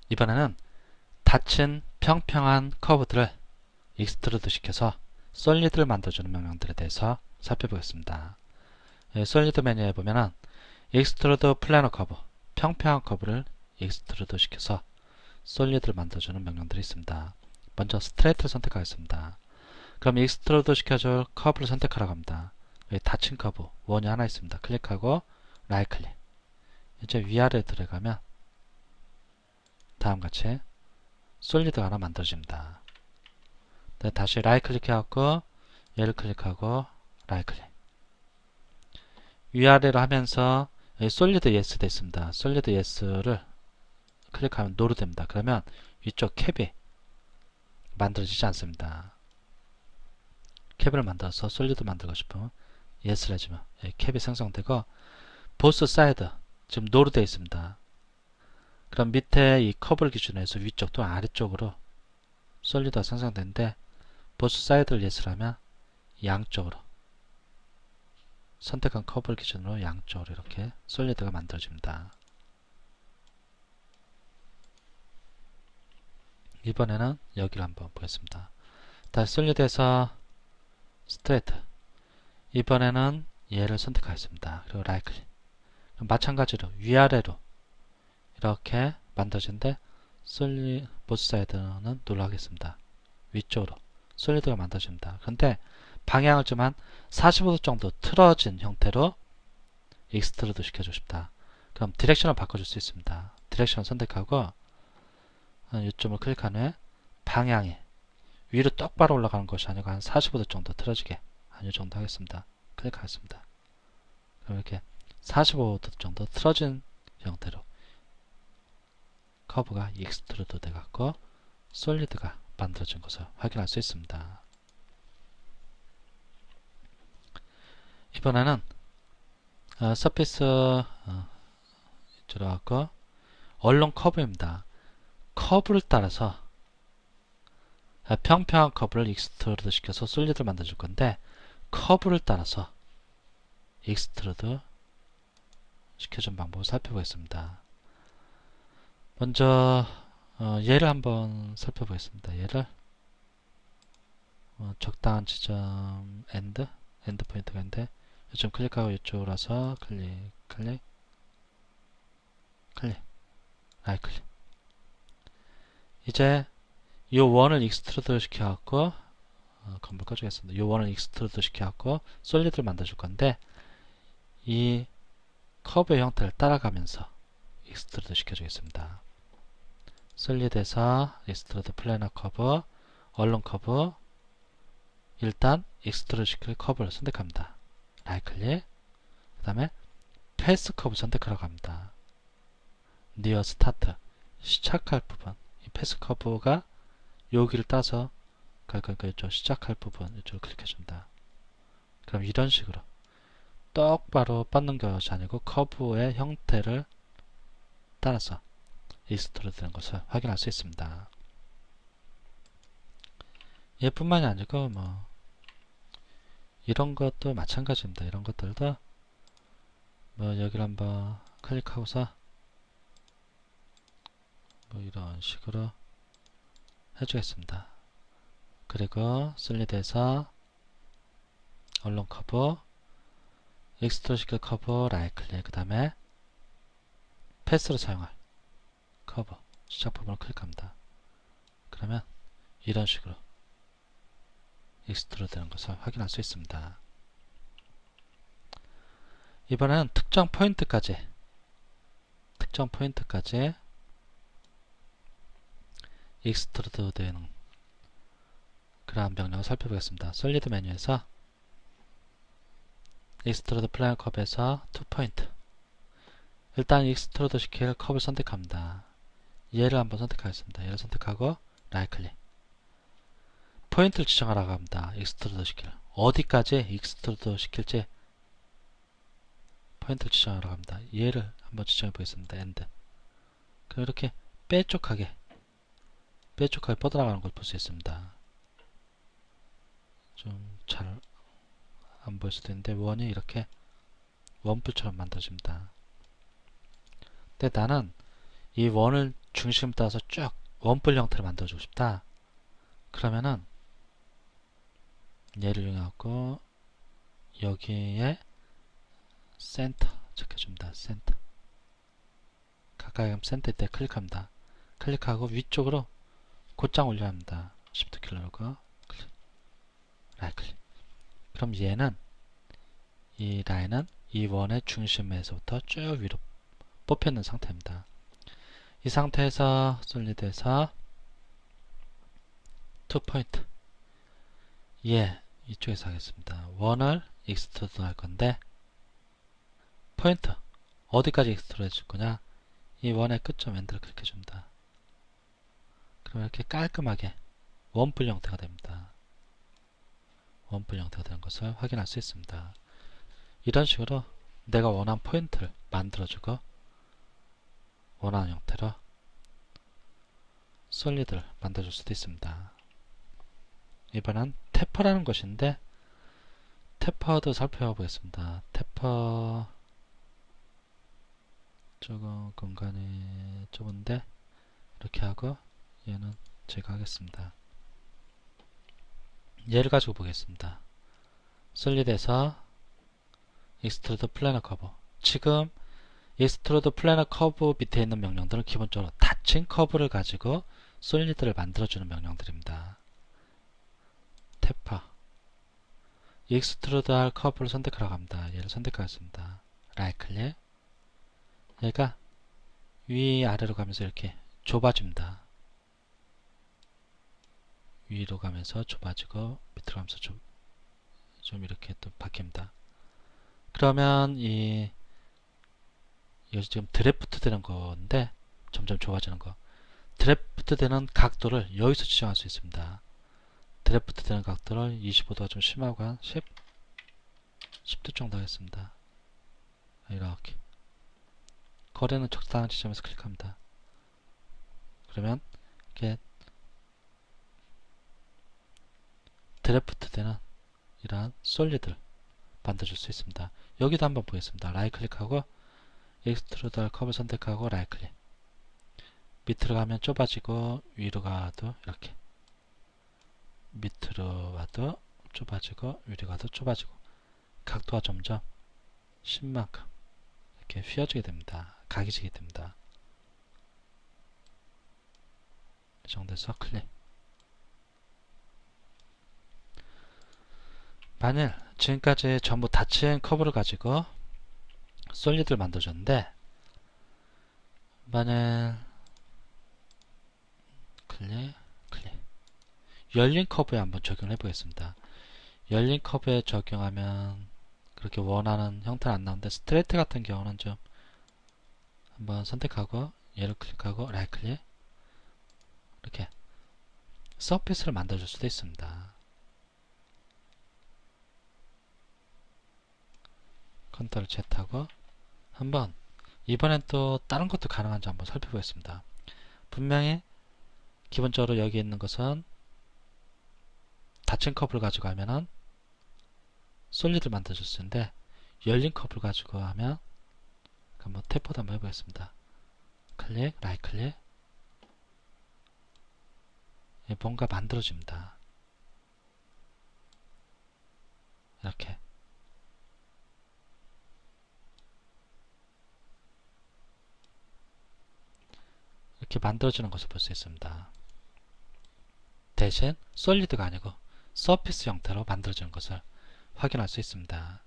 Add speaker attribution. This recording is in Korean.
Speaker 1: 이번에는 닫힌 평평한 커브들을 익스트루드 시켜서 솔리드를 만들어주는 명령들에 대해서 살펴보겠습니다. 솔리드 메뉴에 보면은 익스트루드 플래너 커브, 평평한 커브를 익스트루드 시켜서 솔리드를 만들어주는 명령들이 있습니다. 먼저 스트레이트를 선택하겠습니다. 그럼 익스트루드 시켜줄 커브를 선택하라고 합니다. 여기 닫힌 커브 원이 하나 있습니다. 클릭하고 라이트 클릭. 이제 위아래 들어가면 다음같이 솔리드가 하나 만들어집니다. 다시 라이트 클릭해갖고 얘를 클릭하고 라이트 클릭. 위아래로 하면서 여기 솔리드 예스 돼 있습니다. 솔리드 예스를 클릭하면 노로 됩니다. 그러면 위쪽 캡이 만들어지지 않습니다. 캡을 만들어서 솔리드 만들고 싶으면 예스를 해주면 캡이 생성되고, 보스 사이드 지금 노로 되어 있습니다. 그럼 밑에 이 커브를 기준으로 해서 위쪽 또는 아래쪽으로 솔리드가 생성되는데, 보스 사이드를 예스를 하면 양쪽으로 선택한 커브를 기준으로 양쪽으로 이렇게 솔리드가 만들어집니다. 이번에는 여기를 한번 보겠습니다. 다시 솔리드에서 스트레이트, 이번에는 얘를 선택하겠습니다. 그리고 라이트 클릭. 마찬가지로 위아래로 이렇게 만들어지는데 보스 사이드는 눌러하겠습니다. 위쪽으로 솔리드가 만들어집니다. 그런데 방향을 좀 한 45도 정도 틀어진 형태로 익스트루드 시켜주고 싶다. 그럼 디렉션을 바꿔줄 수 있습니다. 디렉션을 선택하고 요점을 클릭한 후에 방향이 위로 똑바로 올라가는 것이 아니고 한 45도 정도 틀어지게 한 이 정도 하겠습니다. 클릭하겠습니다. 그럼 이렇게 45도 정도 틀어진 형태로 커브가 익스트루드 돼갖고 솔리드가 만들어진 것을 확인할 수 있습니다. 이번에는 서피스 들어갔고 얼론 커브입니다. 커브를 따라서 평평한 커브를 익스트루드 시켜서 솔리드를 만들어줄 건데, 커브를 따라서 익스트루드 시켜준 방법을 살펴보겠습니다. 먼저 얘를 한번 살펴보겠습니다. 얘를 적당한 지점 엔드 포인트가 있는데, 요즘 클릭하고 이쪽으로 와서 클릭 라이트 클릭. 이제 이 원을 익스트루드 시켜갖고 건물 꺼주겠습니다. 이 원을 익스트루드 시켜갖고 솔리드를 만들어줄 건데, 이 커브의 형태를 따라가면서 익스트루드 시켜주겠습니다. 솔리드에서 익스트루드 플래너 커브, 얼론 커브, 일단 익스트루드 시킬 커브를 선택합니다. 라이트 클릭. 그 다음에 패스 커브 선택하라고 합니다. 니어 스타트, 시작할 부분. 이 패스 커브가 여기를 따서 그러니까 이쪽 시작할 부분 이쪽을 클릭해줍니다. 그럼 이런 식으로 똑바로 뻗는 것이 아니고 커브의 형태를 따라서 익스트루드 된 것을 확인할 수 있습니다. 얘뿐만이 아니고 이런 것도 마찬가지입니다. 이런 것들도 여기를 한번 클릭하고서 이런 식으로 해주겠습니다. 그리고 솔리드에서 얼론 커브, 익스트루드 시킬 커브, 라이트 클릭, 그 다음에 패스로 사용할 커브 시작 부분을 클릭합니다. 그러면 이런 식으로 익스트루드 되는 것을 확인할 수 있습니다. 이번에는 특정 포인트까지 익스트루드 되는 그러한 명령을 살펴보겠습니다. 솔리드 메뉴에서 익스트루드 플래너 커브에서 투 포인트, 일단 익스트루드 시킬 커브를 선택합니다. 얘를 한번 선택하겠습니다. 얘를 선택하고 라이트 클릭. 포인트를 지정하라고 합니다. 익스트루드 시킬 어디까지 익스트루드 시킬지 포인트를 지정하라고 합니다. 얘를 한번 지정해 보겠습니다. 엔드. 그럼 이렇게 빼쪽하게 뻗어나가는 걸 볼 수 있습니다. 좀 잘 안 보일 수도 있는데 원이 이렇게 원뿔처럼 만들어집니다. 근데 나는 이 원을 중심 따서 쭉 원뿔 형태를 만들어주고 싶다. 그러면은 얘를 이용하고 여기에 센터 적혀줍니다. 센터. 가까이 가면 센터 때 클릭합니다. 클릭하고 위쪽으로 곧장 올려야 합니다. Shift 키를 누르고 클릭, 라이트 클릭. 그럼 얘는 이 라인은 이 원의 중심에서부터 쭉 위로 뽑혀있는 상태입니다. 이 상태에서 솔리드에서 투 포인트 이쪽에서 하겠습니다. 원을 익스트루드 할 건데 포인트 어디까지 익스트루드 해줄 거냐, 이 원의 끝점 엔터를 클릭해 줍니다. 그럼 이렇게 깔끔하게 원뿔 형태가 됩니다. 원뿔 형태가 되는 것을 확인할 수 있습니다. 이런 식으로 내가 원하는 포인트를 만들어주고 원하는 형태로 솔리드를 만들어줄 수도 있습니다. 이번엔 태퍼라는 것인데 태퍼도 살펴보겠습니다. 태퍼 조금 공간이 좁은데 이렇게 하고 얘는 제거하겠습니다. 얘를 가지고 보겠습니다. 솔리드에서 익스트루드 플래너 커브. 지금 익스트루드 플래너 커브 밑에 있는 명령들은 기본적으로 닫힌 커브를 가지고 솔리드를 만들어주는 명령들입니다. 태퍼 익스트루드 할 커브를 선택하라고 합니다. 얘를 선택하겠습니다. 라이트 클릭. 얘가 위아래로 가면서 이렇게 좁아집니다. 위로 가면서 좁아지고 밑으로 가면서 좀 이렇게 또 바뀝니다. 그러면 여기 지금 드래프트 되는 건데 점점 좁아지는 거, 드래프트 되는 각도를 여기서 지정할 수 있습니다. 드래프트 되는 각도를 25도가 좀 심하고 한 10도 정도 하겠습니다. 이렇게 거리는 적당한 지점에서 클릭합니다. 그러면 이렇게 드래프트 되는 이러한 솔리드를 만들어줄 수 있습니다. 여기도 한번 보겠습니다. 라이트 클릭하고 익스트루드 커브 선택하고 라이트 클릭. 밑으로 가면 좁아지고 위로 가도 이렇게 밑으로 와도 좁아지고 위로 가도 좁아지고 각도가 점점 10만큼 이렇게 휘어지게 됩니다. 각이 지게 됩니다. 이 정도에서 클릭. 만일 지금까지 전부 닫힌 커브를 가지고 솔리드를 만들어줬는데 만일 클릭 열린 커브에 한번 적용을 해보겠습니다. 열린 커브에 적용하면 그렇게 원하는 형태는 안 나오는데 스트레이트 같은 경우는 좀 한번 선택하고 얘를 클릭하고 라이트 클릭. 이렇게 서피스를 만들어줄 수도 있습니다. 컨트롤 Z하고 한번 이번엔 또 다른 것도 가능한지 한번 살펴보겠습니다. 분명히 기본적으로 여기 있는 것은 닫힌 커브를 가지고 하면은 솔리드를 만들어줄 수 있는데 열린 커브를 가지고 하면 한번 태포도 한번 해보겠습니다. 클릭, 라이트 클릭. 뭔가 만들어집니다. 이렇게 만들어지는 것을 볼 수 있습니다. 대신 솔리드가 아니고 서피스 형태로 만들어지는 것을 확인할 수 있습니다.